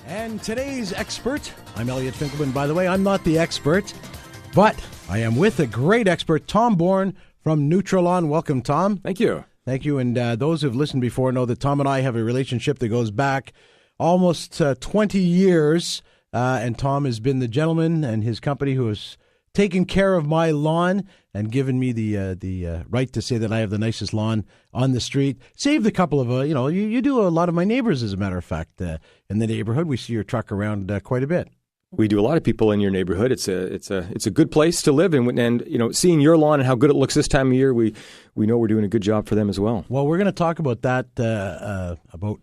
And today's expert, I'm Elliot Finkelman. By the way, I'm not the expert, but I am with a great expert, Thom Bourne from Nutrilon. Welcome, Tom. Thank you. Thank you. And those who've listened before know that Tom and I have a relationship that goes back almost 20 years. And Tom has been the gentleman and his company who has taken care of my lawn and given me the right to say that I have the nicest lawn on the street. Saved a couple of, you do a lot of my neighbors, as a matter of fact, in the neighborhood. We see your truck around quite a bit. We do a lot of people in your neighborhood. It's a good place to live, and seeing your lawn and how good it looks this time of year, we know we're doing a good job for them as well. Well, we're going to talk about that about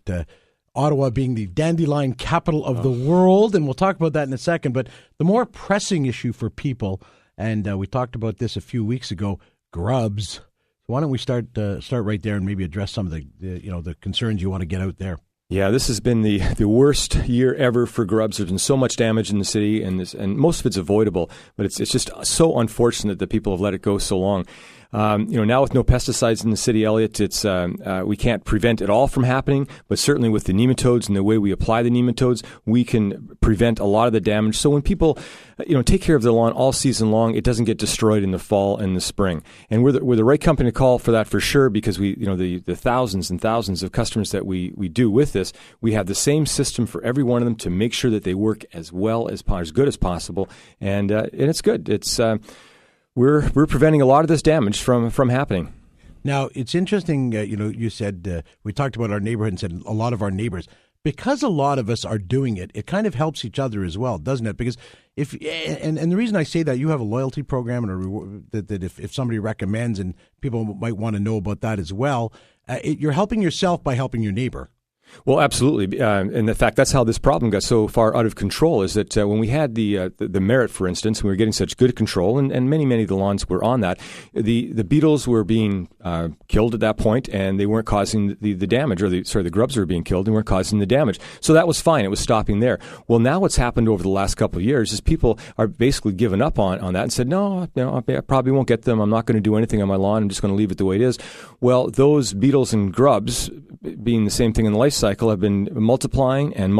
Ottawa being the dandelion capital of the world, and we'll talk about that in a second. But the more pressing issue for people, and we talked about this a few weeks ago, grubs. So why don't we start right there and maybe address some of the concerns you want to get out there? Yeah, this has been the worst year ever for grubs. There's been so much damage in the city, and most of it's avoidable. But it's just so unfortunate that people have let it go so long. Now with no pesticides in the city, Elliot, it's we can't prevent it all from happening, but certainly with the nematodes and the way we apply the nematodes, we can prevent a lot of the damage. So when people, take care of their lawn all season long, it doesn't get destroyed in the fall and the spring. And we're the right company to call for that for sure, because we, the thousands and thousands of customers that we do with this, we have the same system for every one of them to make sure that they work as well as good as possible, and it's good. It's We're preventing a lot of this damage from happening. Now, it's interesting, you said, we talked about our neighborhood and said a lot of our neighbors. Because a lot of us are doing it, it kind of helps each other as well, doesn't it? Because if the reason I say that, you have a loyalty program and a reward, that if somebody recommends, and people might want to know about that as well, you're helping yourself by helping your neighbor. Well, absolutely. And in fact, that's how this problem got so far out of control, is that when we had the merit, for instance, we were getting such good control, and many of the lawns were on that, the beetles were being killed at that point, and they weren't causing the damage, or the grubs were being killed and weren't causing the damage. So that was fine. It was stopping there. Well, now what's happened over the last couple of years is people are basically given up on that and said, no, I probably won't get them. I'm not going to do anything on my lawn. I'm just going to leave it the way it is. Well, those beetles and grubs, being the same thing in the life cycle, have been multiplying, and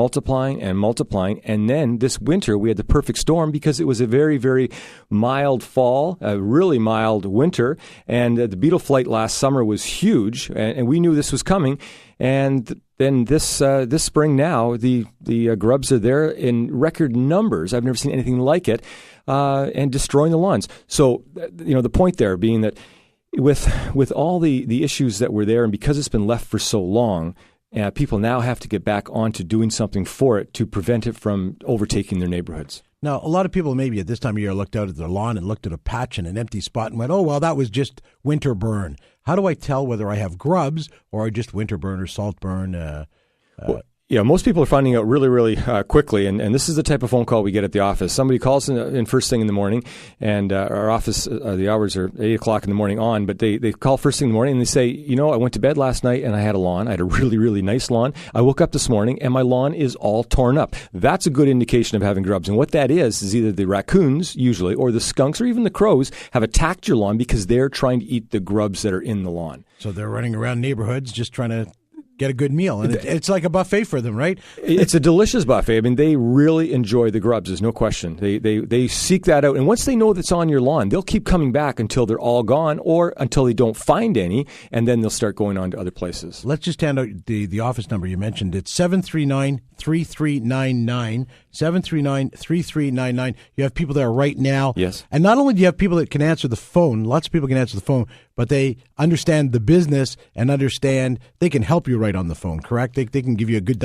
then this winter we had the perfect storm, because it was a very, very mild fall, a really mild winter, and the beetle flight last summer was huge, and we knew this was coming. And then this spring now, the grubs are there in record numbers. I've never seen anything like it, and destroying the lawns. So the point there being that with all the issues that were there, and because it's been left for so long, people now have to get back on to doing something for it to prevent it from overtaking their neighborhoods. Now, a lot of people maybe at this time of year looked out at their lawn and looked at a patch and an empty spot and went, oh, well, that was just winter burn. How do I tell whether I have grubs or just winter burn or salt burn? Most people are finding out really, really quickly, and this is the type of phone call we get at the office. Somebody calls in first thing in the morning, and our office, the hours are 8 o'clock in the morning on, but they call first thing in the morning, and they say, I went to bed last night, and I had a lawn. I had a really, really nice lawn. I woke up this morning, and my lawn is all torn up. That's a good indication of having grubs, and what that is either the raccoons, usually, or the skunks, or even the crows have attacked your lawn because they're trying to eat the grubs that are in the lawn. So they're running around neighborhoods just trying to get a good meal, and it's like a buffet for them, right? It's a delicious buffet. I mean, they really enjoy the grubs. There's no question. They seek that out, and once they know that's on your lawn, they'll keep coming back until they're all gone, or until they don't find any, and then they'll start going on to other places. Let's just hand out the office number you mentioned. It's 739-3399. 739-3399. You have people there right now. Yes. And not only do you have people that can answer the phone, lots of people can answer the phone, but they understand the business and understand they can help you right on the phone, correct? They can give you a good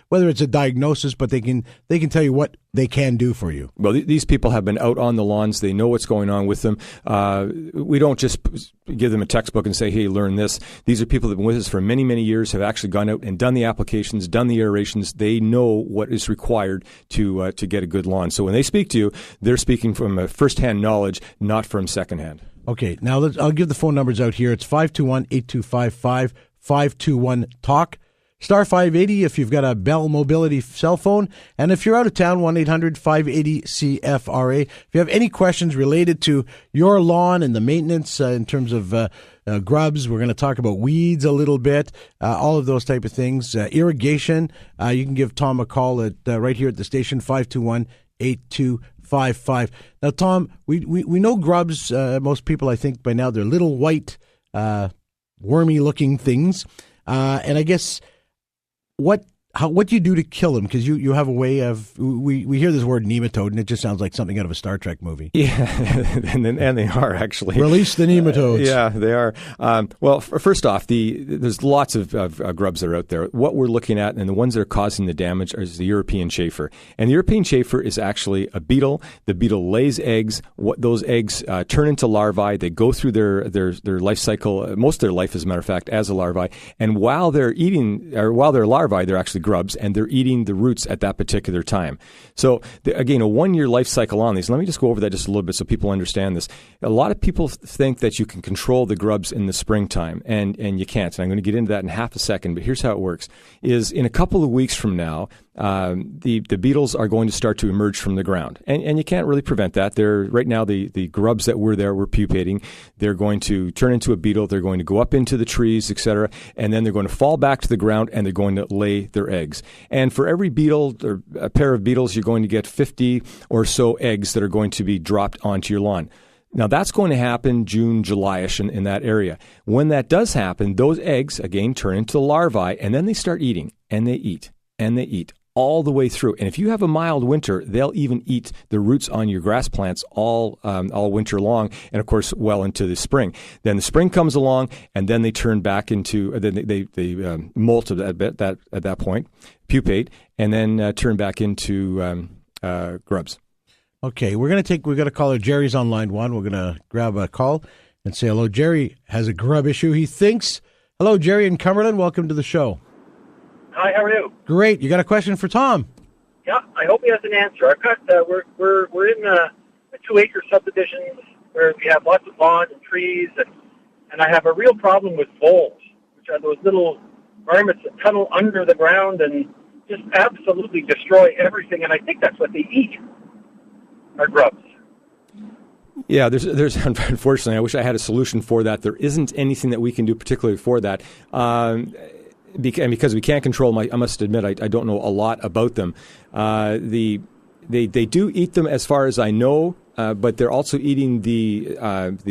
whether it's a diagnosis, but they can tell you what they can do for you. Well, these people have been out on the lawns. They know what's going on with them. We don't just give them a textbook and say, hey, learn this. These are people that have been with us for many, many years, have actually gone out and done the applications, done the aerations. They know what is required to get a good lawn. So when they speak to you, they're speaking from a first-hand knowledge, not from second-hand. Okay, now I'll give the phone numbers out here. It's 521-8255, 521-TALK, star 580 if you've got a Bell Mobility cell phone. And if you're out of town, 1-800-580-CFRA. If you have any questions related to your lawn and the maintenance in terms of grubs, we're going to talk about weeds a little bit, all of those type of things. Irrigation, you can give Thom a call at right here at the station, 521-8255. Now, Thom, we know grubs, most people, I think, by now, they're little white, wormy-looking things. And I guess what do you do to kill them? Because you have a way of, we hear this word nematode, and it just sounds like something out of a Star Trek movie. Yeah, and they are actually. Release the nematodes. Yeah, they are. Well, first off, there's lots of grubs that are out there. What we're looking at, and the ones that are causing the damage, is the European chafer. And the European chafer is actually a beetle. The beetle lays eggs. What those eggs turn into larvae. They go through their life cycle, most of their life, as a matter of fact, as a larvae. And while they're larvae, they're actually grubs, and they're eating the roots at that particular time. So again, a 1-year life cycle on these. Let me just go over that just a little bit so people understand this. A lot of people think that you can control the grubs in the springtime, and you can't. And I'm going to get into that in half a second, but here's how it works. Is in a couple of weeks from now, the beetles are going to start to emerge from the ground, and you can't really prevent that. Right now the grubs that were pupating. They're going to turn into a beetle. They're going to go up into the trees, etc., and then they're going to fall back to the ground, and they're going to lay their eggs. And for every beetle or a pair of beetles, you're going to get 50 or so eggs that are going to be dropped onto your lawn. Now, that's going to happen June, July-ish in that area. When that does happen, those eggs, again, turn into larvae, and then they start eating, and they eat, and they eat all the way through. And if you have a mild winter, they'll even eat the roots on your grass plants all winter long, and of course, well into the spring. Then the spring comes along, and then they turn back into they molt at that point, pupate, and then turn back into grubs. Okay, we've got a caller. Jerry's on line one. We're going to grab a call and say hello. Jerry has a grub issue, he thinks. Hello, Jerry in Cumberland. Welcome to the show. Hi, how are you? Great. You got a question for Thom? Yeah, I hope he has an answer. I've got we're in a 2-acre subdivision where we have lots of lawns and trees, and I have a real problem with voles, which are those little varmints that tunnel under the ground and just absolutely destroy everything. And I think that's what they eat, are grubs. Yeah, there's unfortunately, I wish I had a solution for that. There isn't anything that we can do particularly for that. Because we can't control them, I must admit, I don't know a lot about them. They do eat them as far as I know, but they're also eating the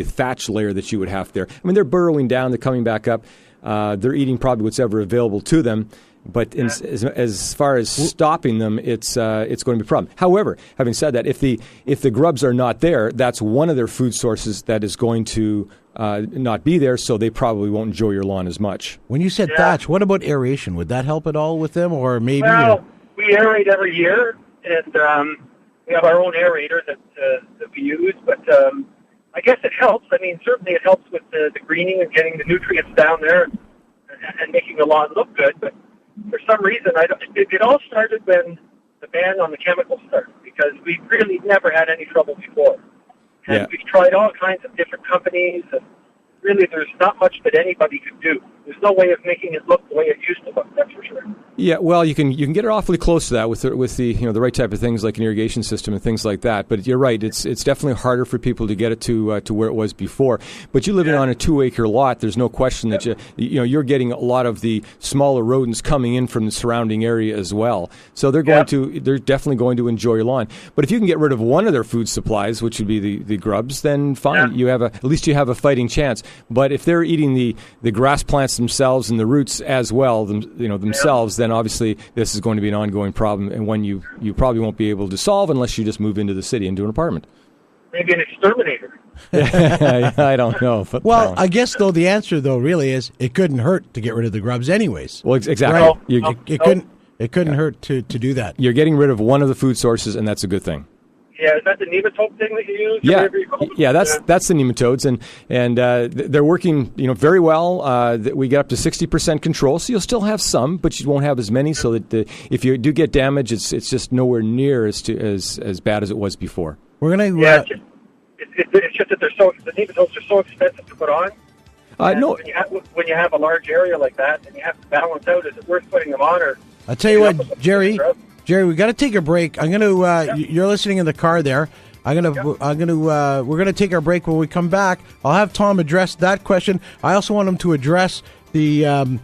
thatch layer that you would have there. I mean, they're burrowing down, they're coming back up. They're eating probably what's ever available to them. But as far as stopping them, it's going to be a problem. However, having said that, if the grubs are not there, that's one of their food sources that is going to not be there, so they probably won't enjoy your lawn as much. When you said thatch, what about aeration? Would that help at all with them, or maybe? Well, we aerate every year, and we have our own aerator that we use. But I guess it helps. I mean, certainly it helps with the greening and getting the nutrients down there and making the lawn look good. But for some reason, it all started when the ban on the chemicals started, because we really never had any trouble before. And we've tried all kinds of different companies, and really there's not much that anybody could do. There's no way of making it look the way it used to look, that's for sure. Yeah, well, you can get it awfully close to that with the the right type of things like an irrigation system and things like that. But you're right, it's definitely harder for people to get it to where it was before. But you living on a 2-acre lot, there's no question that you're getting a lot of the smaller rodents coming in from the surrounding area as well. So they're definitely going to enjoy your lawn. But if you can get rid of one of their food supplies, which would be the grubs, then fine. You have at least you have a fighting chance. But if they're eating the grass plants themselves and the roots as well, themselves, then obviously this is going to be an ongoing problem, and one you probably won't be able to solve unless you just move into the city into an apartment. Maybe an exterminator. I don't know. But well, I guess the answer really is it couldn't hurt to get rid of the grubs anyways. Well, exactly. Right? It couldn't hurt to do that. You're getting rid of one of the food sources, and that's a good thing. Yeah, is that the nematode thing that you use? That's the nematodes, and they're working very well. We get up to 60% control, so you'll still have some, but you won't have as many. So that if you do get damage, it's just nowhere near as bad as it was before. We're gonna it's just that the nematodes are so expensive to put on. No. When you have a large area like that, and you have to balance out, is it worth putting them on? Or I'll tell you what, Jerry, we got to take a break. I'm going to. You're listening in the car there. We're going to take our break. When we come back, I'll have Thom address that question. I also want him to address the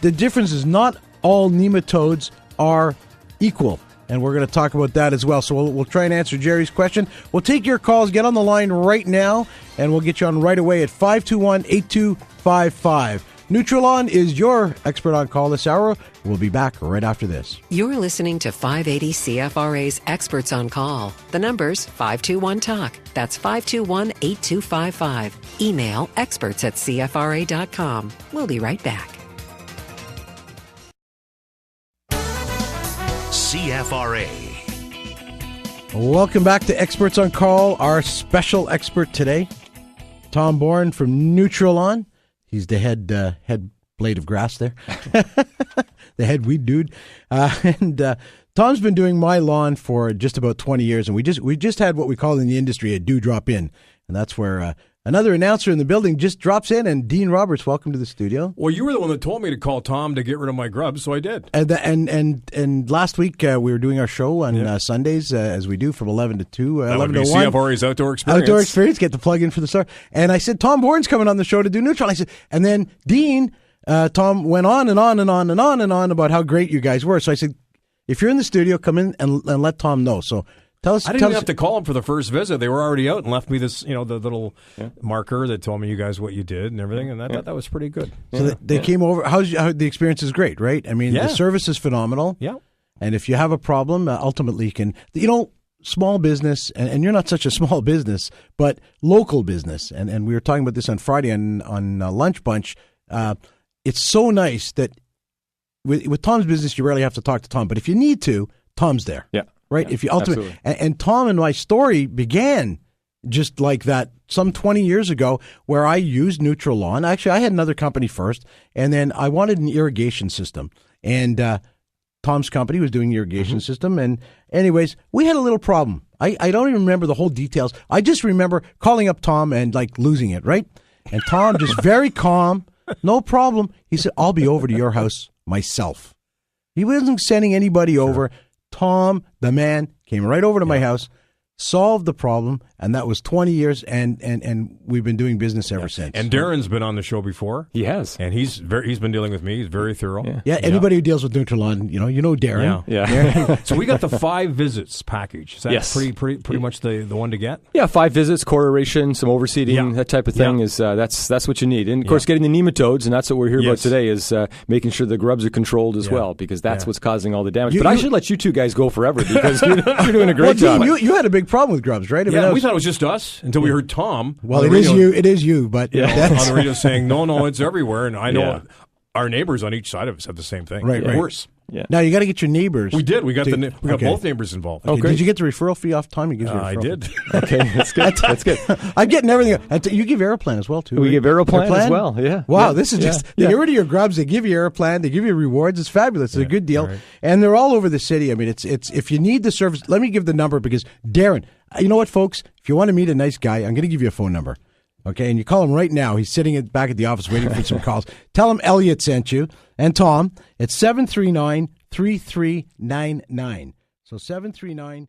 difference is not all nematodes are equal. And we're going to talk about that as well. So we'll try and answer Jerry's question. We'll take your calls. Get on the line right now, and we'll get you on right away at 521-8255. Nutrilon is your expert on call this hour. We'll be back right after this. You're listening to 580 CFRA's Experts on Call. The number's 521-TALK. That's 521-8255. Email experts@cfra.com. We'll be right back. CFRA. Welcome back to Experts on Call. Our special expert today, Thom Bourne from Nutrilon. He's the head blade of grass there, the head weed dude. Tom's been doing my lawn for just about 20 years, and we just had what we call in the industry a drop in, and that's where another announcer in the building just drops in. And Dean Roberts, welcome to the studio. Well, you were the one that told me to call Tom to get rid of my grubs, so I did. And last week we were doing our show on Sundays as we do from 11 to 2, that 11 would be to 1. CFRA's Outdoor Experience. Outdoor Experience, get the plug in for the start. And I said, Thom Bourne's coming on the show to do Neutron. I said, and then Dean, Tom went on and on and on and on and on about how great you guys were. So I said, if you're in the studio, come in and let Tom know. So tell us. I didn't even have to call them for the first visit. They were already out and left me this, the little marker that told me you guys what you did and everything, and that was pretty good. So they came over. How the experience is great, right? I mean, the service is phenomenal. Yeah. And if you have a problem, ultimately you can, small business, and you're not such a small business, but local business. And we were talking about this on Friday on Lunch Bunch. It's so nice that with Tom's business, you rarely have to talk to Tom, but if you need to, Tom's there. Yeah. Right? Yeah, if you ultimately, and Tom and my story began just like that some 20 years ago, where I used Nutrilon. Actually, I had another company first, and then I wanted an irrigation system. And Tom's company was doing irrigation system. And anyways, we had a little problem. I don't even remember the whole details. I just remember calling up Tom and losing it, right? And Tom just very calm, no problem. He said, I'll be over to your house myself. He wasn't sending anybody over. Tom, the man, came right over to my house, solved the problem, and that was 20 years, and we've been doing business ever since. And Darren's been on the show before. He has. And he's been dealing with me. He's very thorough. Yeah, anybody who deals with Nutrilon, you know Darren. Yeah. So we got the 5 visits package. Is that Yes. pretty much the one to get? Yeah, 5 visits, core aeration, some overseeding, that type of thing is that's what you need. And of course, getting the nematodes, and that's what we're here about today, is making sure the grubs are controlled as well, because that's what's causing all the damage. But I should let you two guys go forever, because you're doing a great job. Dean, you had a big problem with grubs, right? We thought it was just us until we heard Tom. Well, it is you, but on the radio saying, no, it's everywhere. And I know our neighbors on each side of us have the same thing. Right. Worse. Yeah. Now you got to get your neighbors. We did. We got both neighbors involved. Okay. Did you get the referral fee off Tom? He gives you a referral I did. Okay, that's good. That's good. I'm getting everything. You give Aeroplan as well, too. We right? give Aeroplan as well, yeah. Wow, this is just, they get rid of your grubs, they give you Aeroplan, they give you rewards. It's fabulous. It's a good deal. Right. And they're all over the city. I mean, it's if you need the service, let me give the number, because Darren, you know what, folks? If you want to meet a nice guy, I'm going to give you a phone number. Okay, and you call him right now. He's sitting back at the office waiting for some calls. Tell him Elliot sent you. And Tom, it's 739-3399. So 739